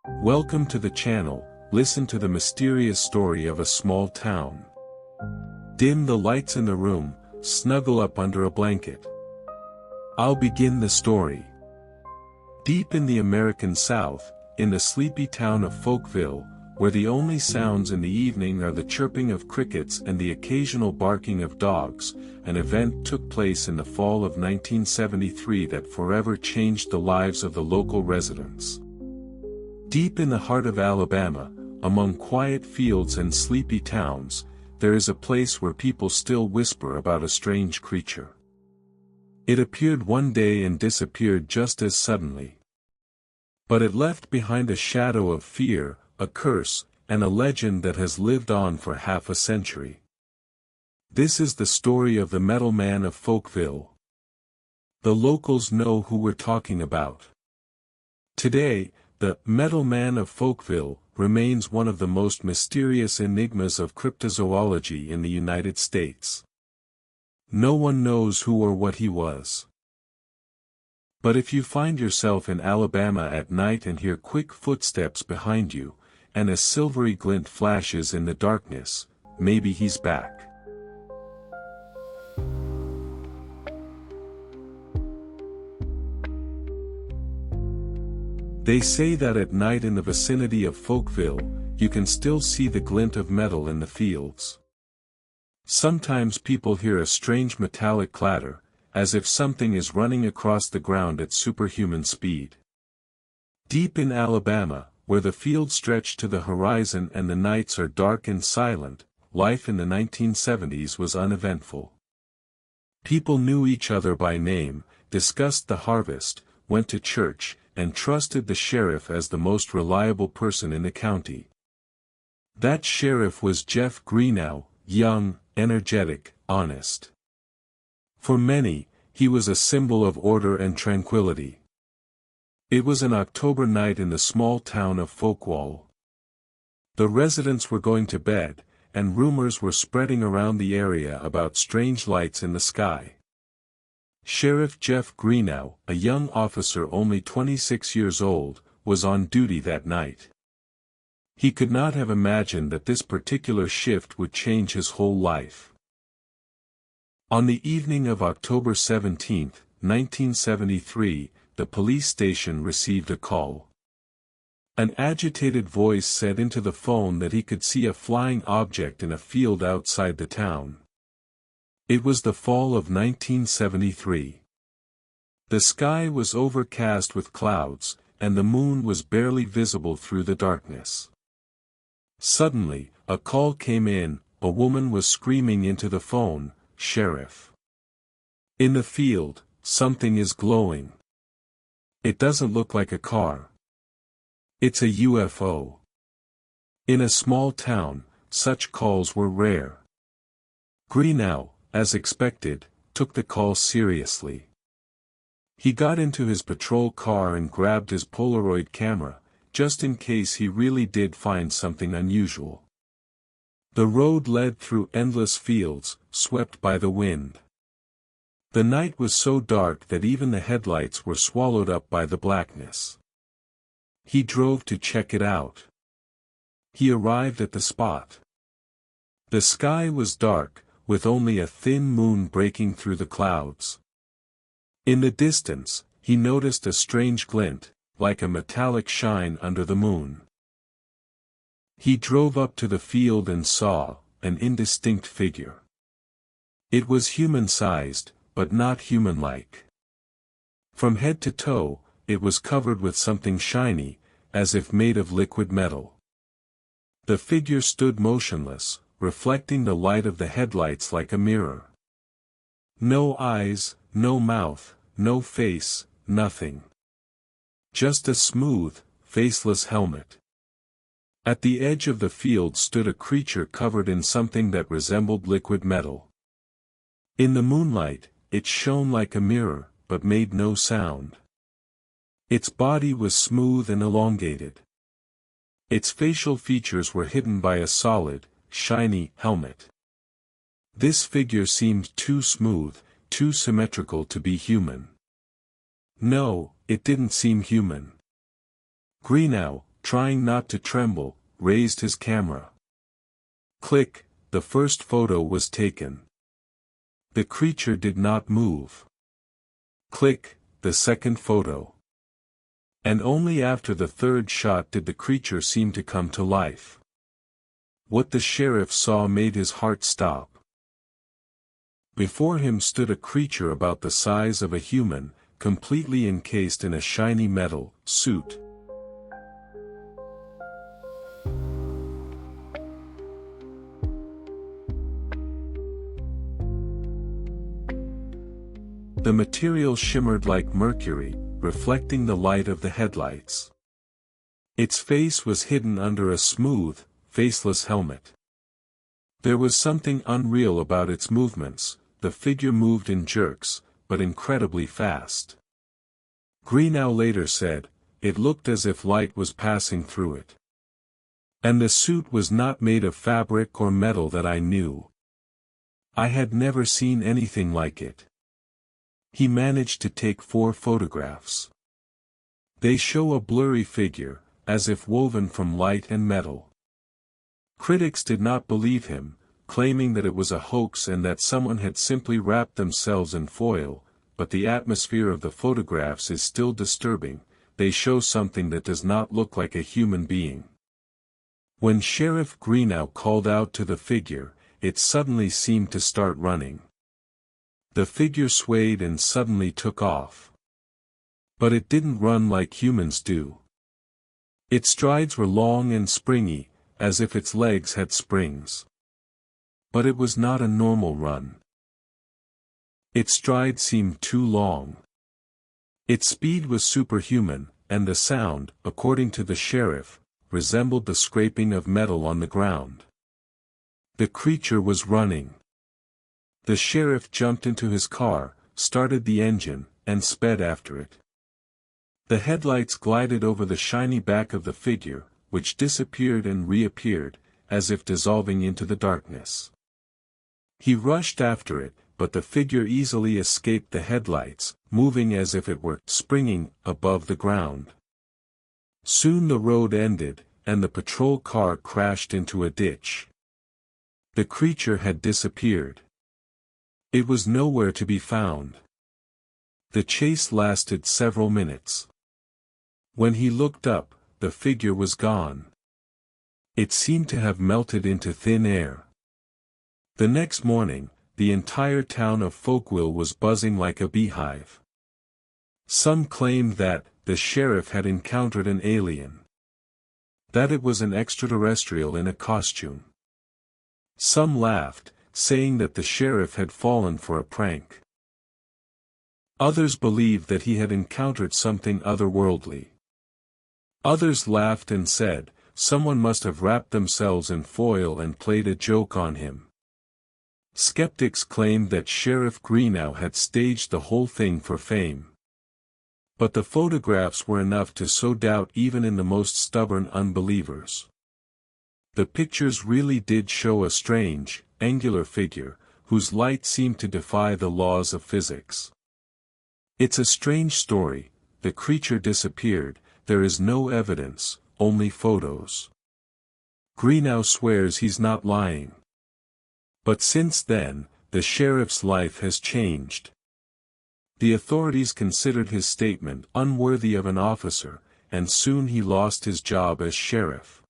Welcome to the channel. Listen to the mysterious story of a small town. Dim the lights in the room, snuggle up under a blanket. I'll begin the story. Deep in the American South, in the sleepy town of Folville, where the only sounds in the evening are the chirping of crickets and the occasional barking of dogs, an event took place in the fall of 1973 that forever changed the lives of the local residents. Deep in the heart of Alabama, among quiet fields and sleepy towns, there is a place where people still whisper about a strange creature. It appeared one day and disappeared just as suddenly. But it left behind a shadow of fear, a curse, and a legend that has lived on for half a century. This is the story of the Metal Man of Folville. The locals know who we're talking about. Today, the Metal Man of Folville remains one of the most mysterious enigmas of cryptozoology in the United States. No one knows who or what he was. But if you find yourself in Alabama at night and hear quick footsteps behind you, and a silvery glint flashes in the darkness, maybe he's back. They say that at night in the vicinity of Folville, you can still see the glint of metal in the fields. Sometimes people hear a strange metallic clatter, as if something is running across the ground at superhuman speed. Deep in Alabama, where the fields stretch to the horizon and the nights are dark and silent, life in the 1970s was uneventful. People knew each other by name, discussed the harvest, went to church, and trusted the sheriff as the most reliable person in the county. That sheriff was Jeff Greenhow, young, energetic, honest. For many, he was a symbol of order and tranquility. It was an October night in the small town of Folville. The residents were going to bed, and rumors were spreading around the area about strange lights in the sky. Sheriff Jeff Greenhow, a young officer only 26 years old, was on duty that night. He could not have imagined that this particular shift would change his whole life. On the evening of October 17, 1973, the police station received a call. An agitated voice said into the phone that he could see a flying object in a field outside the town. It was the fall of 1973. The sky was overcast with clouds, and the moon was barely visible through the darkness. Suddenly, a call came in. A woman was screaming into the phone, "Sheriff! In the field, something is glowing. It doesn't look like a car. It's a UFO." In a small town, such calls were rare. Greenhow, as expected, took the call seriously. He got into his patrol car and grabbed his Polaroid camera, just in case he really did find something unusual. The road led through endless fields, swept by the wind. The night was so dark that even the headlights were swallowed up by the blackness. He drove to check it out. He arrived at the spot. The sky was dark, with only a thin moon breaking through the clouds. In the distance, he noticed a strange glint, like a metallic shine under the moon. He drove up to the field and saw an indistinct figure. It was human-sized, but not human-like. From head to toe, it was covered with something shiny, as if made of liquid metal. The figure stood motionless, reflecting the light of the headlights like a mirror. No eyes, no mouth, no face, nothing. Just a smooth, faceless helmet. At the edge of the field stood a creature covered in something that resembled liquid metal. In the moonlight, it shone like a mirror, but made no sound. Its body was smooth and elongated. Its facial features were hidden by a solid, shiny helmet. This figure seemed too smooth, too symmetrical to be human. No, it didn't seem human. Greenhow, trying not to tremble, raised his camera. Click, the first photo was taken. The creature did not move. Click, the second photo. And only after the third shot did the creature seem to come to life. What the sheriff saw made his heart stop. Before him stood a creature about the size of a human, completely encased in a shiny metal suit. The material shimmered like mercury, reflecting the light of the headlights. Its face was hidden under a smooth, faceless helmet. There was something unreal about its movements. The figure moved in jerks, but incredibly fast. Greenhow later said, "It looked as if light was passing through it. And the suit was not made of fabric or metal that I knew. I had never seen anything like it." He managed to take 4 photographs. They show a blurry figure, as if woven from light and metal. Critics did not believe him, claiming that it was a hoax and that someone had simply wrapped themselves in foil, but the atmosphere of the photographs is still disturbing. They show something that does not look like a human being. When Sheriff Greenhow called out to the figure, it suddenly seemed to start running. The figure swayed and suddenly took off. But it didn't run like humans do. Its strides were long and springy, as if its legs had springs. But it was not a normal run. Its stride seemed too long. Its speed was superhuman, and the sound, according to the sheriff, resembled the scraping of metal on the ground. The creature was running. The sheriff jumped into his car, started the engine, and sped after it. The headlights glided over the shiny back of the figure, which disappeared and reappeared, as if dissolving into the darkness. He rushed after it, but the figure easily escaped the headlights, moving as if it were springing above the ground. Soon the road ended, and the patrol car crashed into a ditch. The creature had disappeared. It was nowhere to be found. The chase lasted several minutes. When he looked up, the figure was gone. It seemed to have melted into thin air. The next morning, the entire town of Folkville was buzzing like a beehive. Some claimed that the sheriff had encountered an alien. That it was an extraterrestrial in a costume. Some laughed, saying that the sheriff had fallen for a prank. Others believed that he had encountered something otherworldly. Others laughed and said, someone must have wrapped themselves in foil and played a joke on him. Skeptics claimed that Sheriff Greenhow had staged the whole thing for fame. But the photographs were enough to sow doubt even in the most stubborn unbelievers. The pictures really did show a strange, angular figure, whose light seemed to defy the laws of physics. It's a strange story. The creature disappeared, there is no evidence, only photos. Greenhow swears he's not lying. But since then, the sheriff's life has changed. The authorities considered his statement unworthy of an officer, and soon he lost his job as sheriff.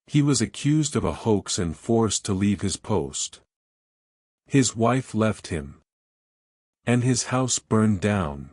He was accused of a hoax and forced to leave his post. His wife left him. And his house burned down.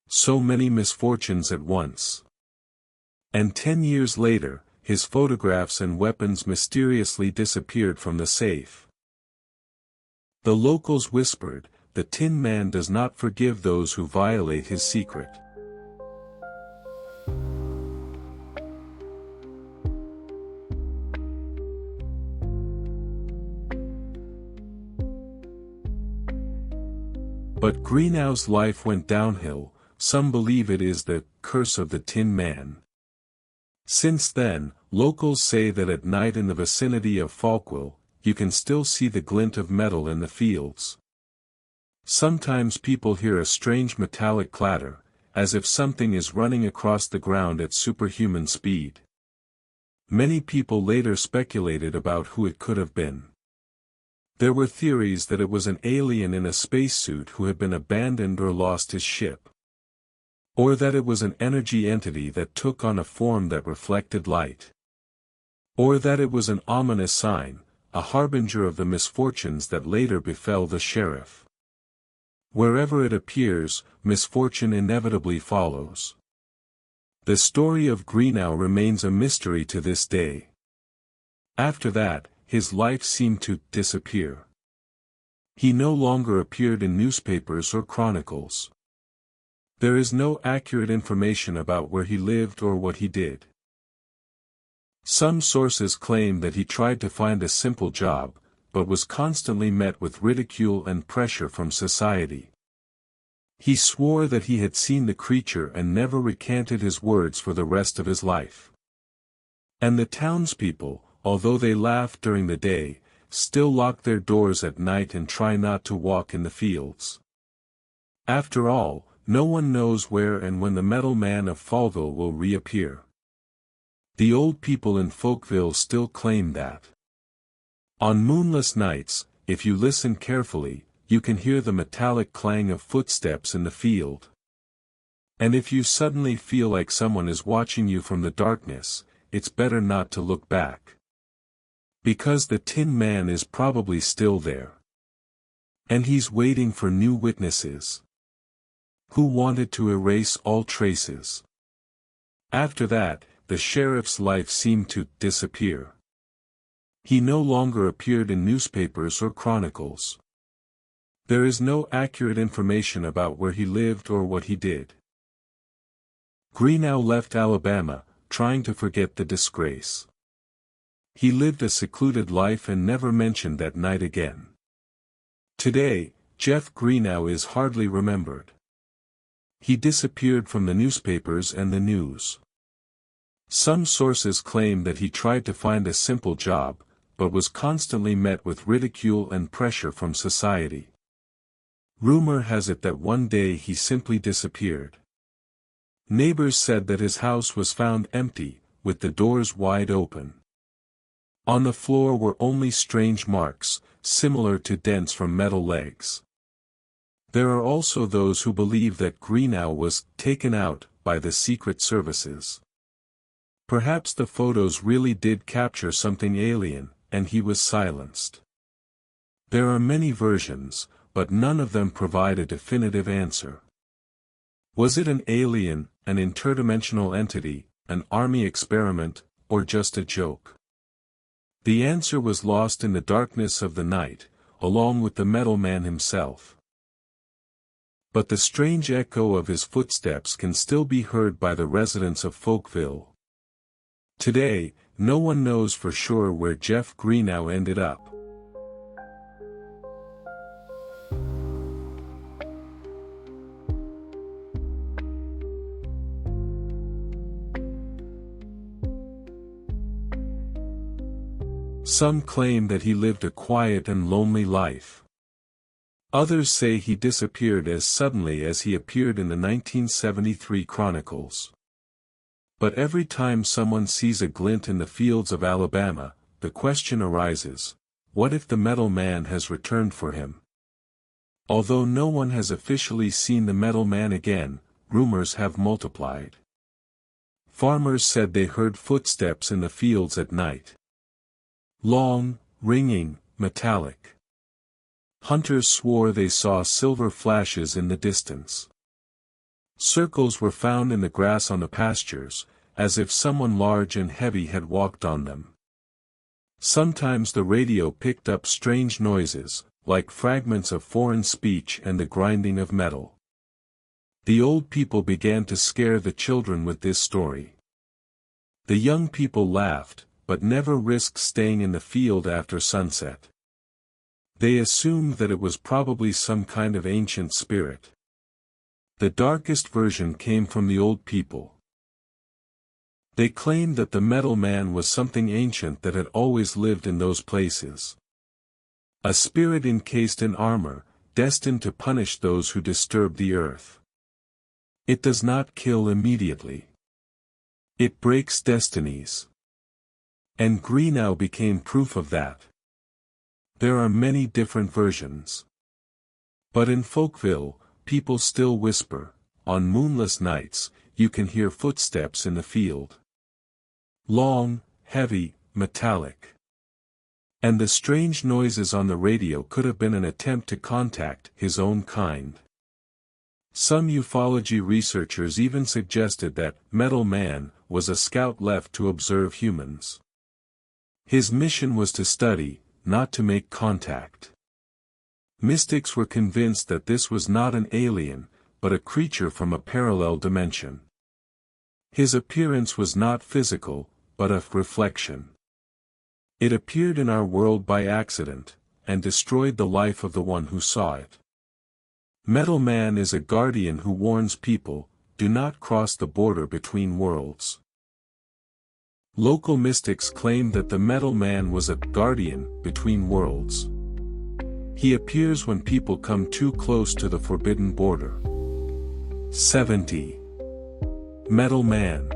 So many misfortunes at once. And 10 years later, his photographs and weapons mysteriously disappeared from the safe. The locals whispered, the Tin Man does not forgive those who violate his secret. But Greenhow's life went downhill. Some believe it is the curse of the Tin Man. Since then, locals say that at night in the vicinity of Folkville, you can still see the glint of metal in the fields. Sometimes people hear a strange metallic clatter, as if something is running across the ground at superhuman speed. Many people later speculated about who it could have been. There were theories that it was an alien in a spacesuit who had been abandoned or lost his ship. Or that it was an energy entity that took on a form that reflected light. Or that it was an ominous sign, a harbinger of the misfortunes that later befell the sheriff. Wherever it appears, misfortune inevitably follows. The story of Greenhow remains a mystery to this day. After that, his life seemed to disappear. He no longer appeared in newspapers or chronicles. There is no accurate information about where he lived or what he did. Some sources claim that he tried to find a simple job, but was constantly met with ridicule and pressure from society. He swore that he had seen the creature and never recanted his words for the rest of his life. And the townspeople, although they laughed during the day, still lock their doors at night and try not to walk in the fields. After all, no one knows where and when the metal man of Folville will reappear. The old people in Folkville still claim that. On moonless nights, if you listen carefully, you can hear the metallic clang of footsteps in the field. And if you suddenly feel like someone is watching you from the darkness, it's better not to look back. Because the Tin Man is probably still there. And he's waiting for new witnesses. Who wanted to erase all traces. After that, the sheriff's life seemed to disappear. He no longer appeared in newspapers or chronicles. There is no accurate information about where he lived or what he did. Greenhow left Alabama, trying to forget the disgrace. He lived a secluded life and never mentioned that night again. Today, Jeff Greenhow is hardly remembered. He disappeared from the newspapers and the news. Some sources claim that he tried to find a simple job, but was constantly met with ridicule and pressure from society. Rumor has it that one day he simply disappeared. Neighbors said that his house was found empty, with the doors wide open. On the floor were only strange marks, similar to dents from metal legs. There are also those who believe that Greenhow was taken out by the secret services. Perhaps the photos really did capture something alien, and he was silenced. There are many versions, but none of them provide a definitive answer. Was it an alien, an interdimensional entity, an army experiment, or just a joke? The answer was lost in the darkness of the night, along with the metal man himself. But the strange echo of his footsteps can still be heard by the residents of Folkville. Today, no one knows for sure where Jeff Greenhow ended up. Some claim that he lived a quiet and lonely life. Others say he disappeared as suddenly as he appeared in the 1973 Chronicles. But every time someone sees a glint in the fields of Alabama, the question arises, what if the metal man has returned for him? Although no one has officially seen the metal man again, rumors have multiplied. Farmers said they heard footsteps in the fields at night. Long, ringing, metallic. Hunters swore they saw silver flashes in the distance. Circles were found in the grass on the pastures, as if someone large and heavy had walked on them. Sometimes the radio picked up strange noises, like fragments of foreign speech and the grinding of metal. The old people began to scare the children with this story. The young people laughed, but never risked staying in the field after sunset. They assumed that it was probably some kind of ancient spirit. The darkest version came from the old people. They claimed that the metal man was something ancient that had always lived in those places. A spirit encased in armor, destined to punish those who disturbed the earth. It does not kill immediately. It breaks destinies. And Greenhow became proof of that. There are many different versions. But in Folkville, people still whisper, on moonless nights, you can hear footsteps in the field. Long, heavy, metallic. And the strange noises on the radio could have been an attempt to contact his own kind. Some ufology researchers even suggested that Metal Man was a scout left to observe humans. His mission was to study, not to make contact. Mystics were convinced that this was not an alien, but a creature from a parallel dimension. His appearance was not physical, but a reflection. It appeared in our world by accident, and destroyed the life of the one who saw it. Metal Man is a guardian who warns people, do not cross the border between worlds. Local mystics claim that the Metal Man was a guardian between worlds. He appears when people come too close to the forbidden border. 70. Metal Man.